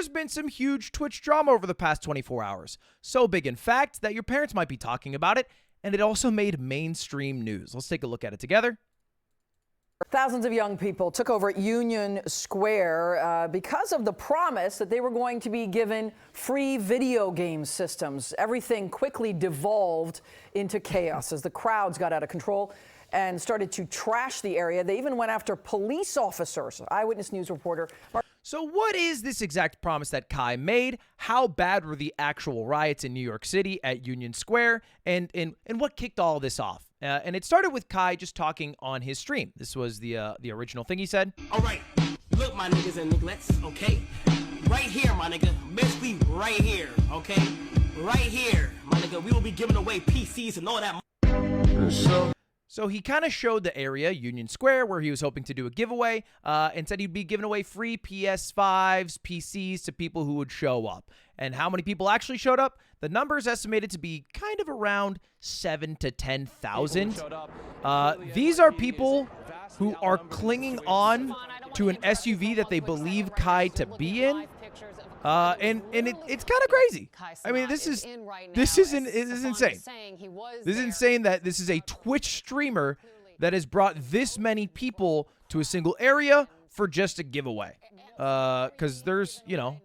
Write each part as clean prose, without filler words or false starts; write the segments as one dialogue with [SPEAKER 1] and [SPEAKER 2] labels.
[SPEAKER 1] there's been some huge Twitch drama over the past 24 hours. So big, in fact, that your parents might be talking about it, and it also made mainstream news. Let's take a look at it together.
[SPEAKER 2] Thousands of young people took over Union Square because of the promise that they were going to be given free video game systems. Everything quickly devolved into chaos as the crowds got out of control and started to trash the area. They even went after police officers. Eyewitness News reporter.
[SPEAKER 1] So what is this exact promise that Kai made? How bad were the actual riots in New York City at Union Square? And what kicked all this off? And it started with Kai just talking on his stream. This was the original thing he said.
[SPEAKER 3] All right, look, my niggas and nigglets, okay? Right here, my nigga, basically right here, okay? Right here, my nigga, we will be giving away PCs and all that.
[SPEAKER 1] So he kind of showed the area, Union Square, where he was hoping to do a giveaway, and said he'd be giving away free PS5s, PCs to people who would show up. And how many people actually showed up? The number is estimated to be kind of around 7,000 to 10,000. These are people who are clinging on to an SUV that they believe Kai to be in. And it's kind of crazy. I mean, this is insane. This is insane that this is a Twitch streamer that has brought this many people to a single area for just a giveaway. Because there's, you know,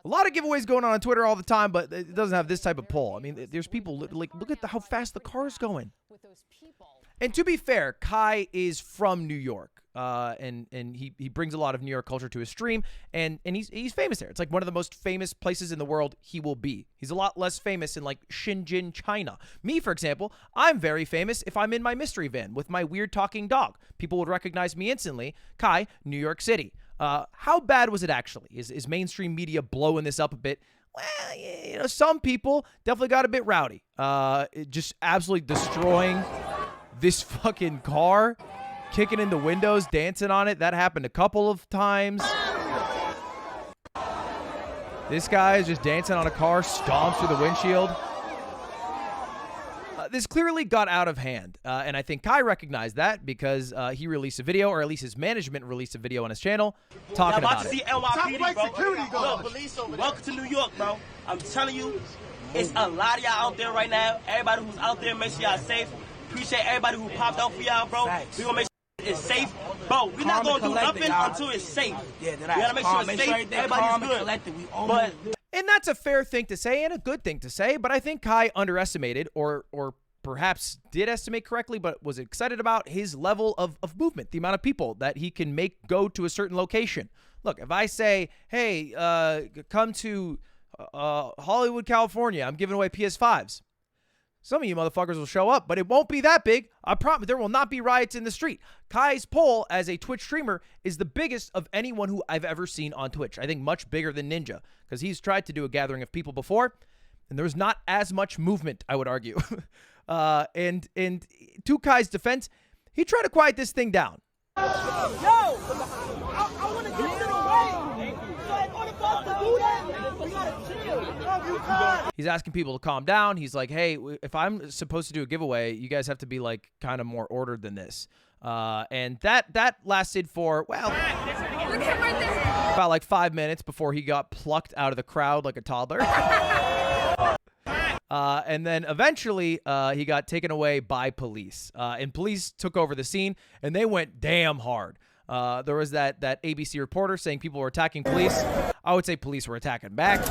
[SPEAKER 1] a lot of giveaways going on Twitter all the time, but it doesn't have this type of pull. I mean, there's people like, look at how fast the car's going. And to be fair, Kai is from New York. And he brings a lot of New York culture to his stream, and he's famous there. It's like one of the most famous places in the world he will be. He's a lot less famous in like Shenzhen, China. Me, for example, I'm very famous if I'm in my mystery van with my weird talking dog. People would recognize me instantly. Kai, New York City. How bad was it actually? Is mainstream media blowing this up a bit? Well, you know, some people definitely got a bit rowdy. Just absolutely destroying this fucking car. Kicking in the windows, dancing on it. That happened a couple of times. This guy is just dancing on a car, stomps through the windshield. This clearly got out of hand, and I think Kai recognized that because he released a video, or at least his management released a video on his channel talking about it.
[SPEAKER 3] NYPD, bro. Look, welcome to New York, bro. I'm telling you, it's a lot of y'all out there right now. Everybody who's out there, make sure y'all safe. Appreciate everybody who popped out for y'all, bro. We gonna make sure it's safe, bro. We're not gonna do nothing until it's safe. Yeah, we gotta make sure it's safe. Everybody's good.
[SPEAKER 1] And that's a fair thing to say and a good thing to say, but I think Kai underestimated, or perhaps did estimate correctly, but was excited about his level of movement, the amount of people that he can make go to a certain location. Look, if I say, hey, come to Hollywood, California, I'm giving away PS5s. Some of you motherfuckers will show up, but it won't be that big. I promise there will not be riots in the street. Kai's poll as a Twitch streamer is the biggest of anyone who I've ever seen on Twitch. I think much bigger than Ninja, because he's tried to do a gathering of people before, and there was not as much movement, I would argue. And to Kai's defense, he tried to quiet this thing down.
[SPEAKER 4] Yo, I want to get it away. Like, what about to do that? We gotta chill.
[SPEAKER 1] He's asking people to calm down. He's like, hey, if I'm supposed to do a giveaway, you guys have to be like kind of more ordered than this. And that lasted for, well, about like 5 minutes before he got plucked out of the crowd like a toddler. And then eventually he got taken away by police. And police took over the scene, and they went damn hard. There was that ABC reporter saying people were attacking police. I would say police were attacking back.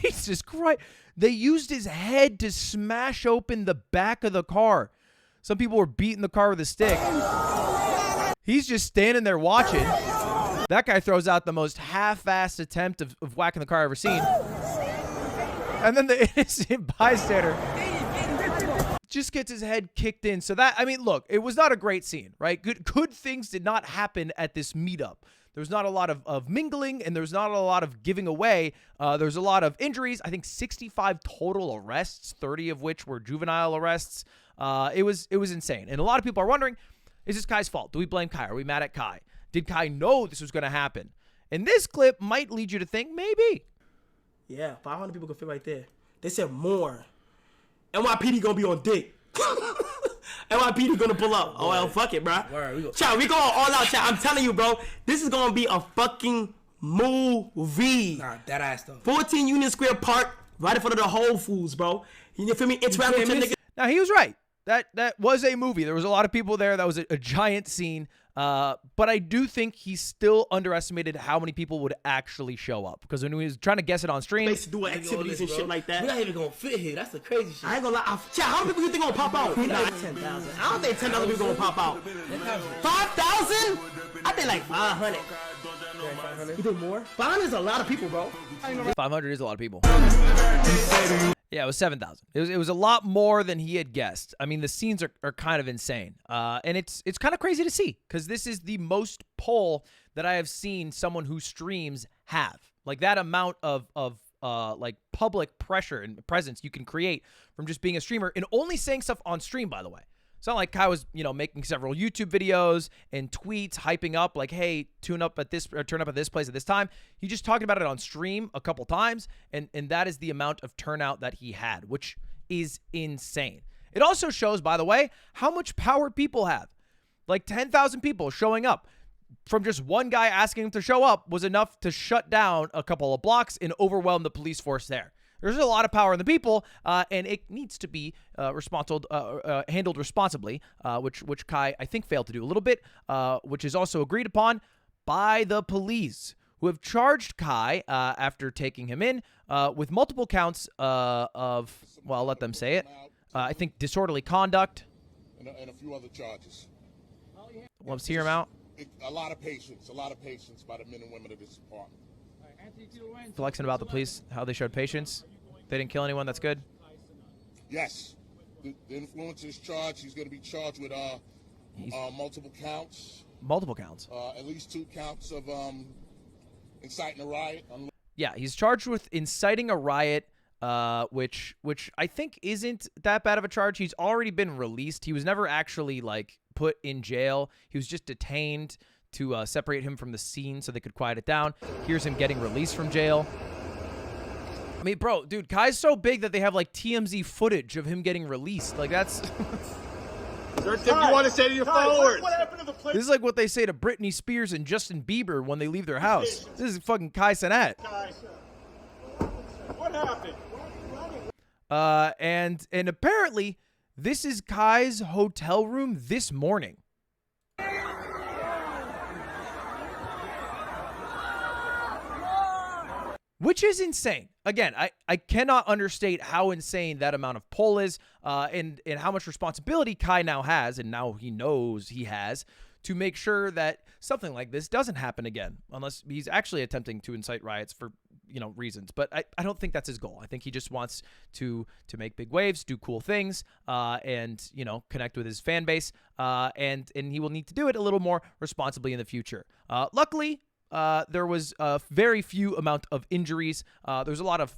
[SPEAKER 1] Jesus Christ. They used his head to smash open the back of the car. Some people were beating the car with a stick. He's just standing there watching. That guy throws out the most half-assed attempt of whacking the car I've ever seen. And then the innocent bystander just gets his head kicked in. So that, I mean, look, it was not a great scene, right? Good things did not happen at this meetup. There was not a lot of mingling, and there was not a lot of giving away. There was a lot of injuries. I think 65 total arrests, 30 of which were juvenile arrests. It was insane. And a lot of people are wondering, is this Kai's fault? Do we blame Kai? Are we mad at Kai? Did Kai know this was going to happen? And this clip might lead you to think maybe.
[SPEAKER 3] Yeah, 500 people can fit right there. They said more. NYPD gonna be on dick. NYPD gonna pull up. Oh, well, fuck it, bro. Chat, we going all out, chat. I'm telling you, bro. This is gonna be a fucking movie.
[SPEAKER 5] Nah, that ass though.
[SPEAKER 3] 14 Union Square Park, right in front of the Whole Foods, bro. You feel me? It's rapping with your nigga.
[SPEAKER 1] Now, he was right. That was a movie. There was a lot of people there. That was a giant scene. But I do think he still underestimated how many people would actually show up. Because when he was trying to guess it on stream,
[SPEAKER 3] Space to do activities and shit like that.
[SPEAKER 5] We're not even gonna fit here. That's the crazy shit.
[SPEAKER 3] I ain't gonna lie. Chat, how many people you think gonna pop out?
[SPEAKER 5] Nah, 10,000.
[SPEAKER 3] I don't think 10,000 people gonna pop out. 5,000? I think like 500.
[SPEAKER 5] 500. You think more?
[SPEAKER 3] 500 is a lot of people, bro.
[SPEAKER 1] 500 is a lot of people. Yeah, it was 7,000. It was a lot more than he had guessed. I mean, the scenes are kind of insane. And it's kind of crazy to see because this is the most pull that I have seen someone who streams have. Like that amount of like public pressure and presence you can create from just being a streamer and only saying stuff on stream, by the way. It's not like Kai was, making several YouTube videos and tweets hyping up like, hey, turn up at this place at this time. He just talked about it on stream a couple times, and that is the amount of turnout that he had, which is insane. It also shows, by the way, how much power people have. Like 10,000 people showing up from just one guy asking him to show up was enough to shut down a couple of blocks and overwhelm the police force there. There's a lot of power in the people, and it needs to be handled responsibly, which Kai, I think, failed to do a little bit, which is also agreed upon by the police, who have charged Kai, after taking him in, with multiple counts of, well, I'll let them say it, I think disorderly conduct.
[SPEAKER 6] And a few other charges.
[SPEAKER 1] Let's hear him out.
[SPEAKER 6] A lot of patience by the men and women of this department.
[SPEAKER 1] Flexing about the police, how they showed patience. They didn't kill anyone. That's good.
[SPEAKER 6] Yes. The influencer is charged. He's going to be charged with multiple counts.
[SPEAKER 1] Multiple counts.
[SPEAKER 6] At least 2 counts of inciting a riot.
[SPEAKER 1] Yeah, he's charged with inciting a riot, which I think isn't that bad of a charge. He's already been released. He was never actually put in jail. He was just detained to separate him from the scene so they could quiet it down. Here's him getting released from jail. I mean, bro, dude, Kai's so big that they have TMZ footage of him getting released. That's...
[SPEAKER 6] There's things you want to say to your followers.
[SPEAKER 4] What happened to the place?
[SPEAKER 1] This is like what they say to Britney Spears and Justin Bieber when they leave their house. This is fucking Kai Cenat.
[SPEAKER 4] What happened?
[SPEAKER 1] And apparently, this is Kai's hotel room this morning. Which is insane. Again, I cannot understate how insane that amount of pull is, and how much responsibility Kai now has, and now he knows he has, to make sure that something like this doesn't happen again, unless he's actually attempting to incite riots for, reasons. But I don't think that's his goal. I think he just wants to make big waves, do cool things, and, connect with his fan base, and he will need to do it a little more responsibly in the future. Luckily, there was a very few amount of injuries. There was a lot of,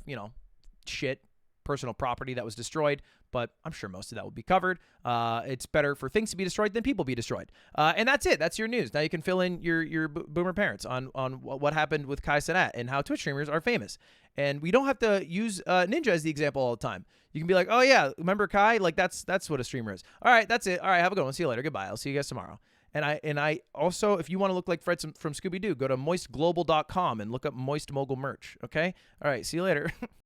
[SPEAKER 1] personal property that was destroyed, but I'm sure most of that will be covered. It's better for things to be destroyed than people be destroyed. And that's it. That's your news. Now you can fill in your boomer parents on what happened with Kai Cenat and how Twitch streamers are famous. And we don't have to use Ninja as the example all the time. You can be like, oh yeah, remember Kai? That's what a streamer is. All right, that's it. All right, have a good one. See you later. Goodbye. I'll see you guys tomorrow. And I also, if you want to look like Fred from Scooby-Doo, go to moistglobal.com and look up Moist Mogul merch, okay? All right, see you later.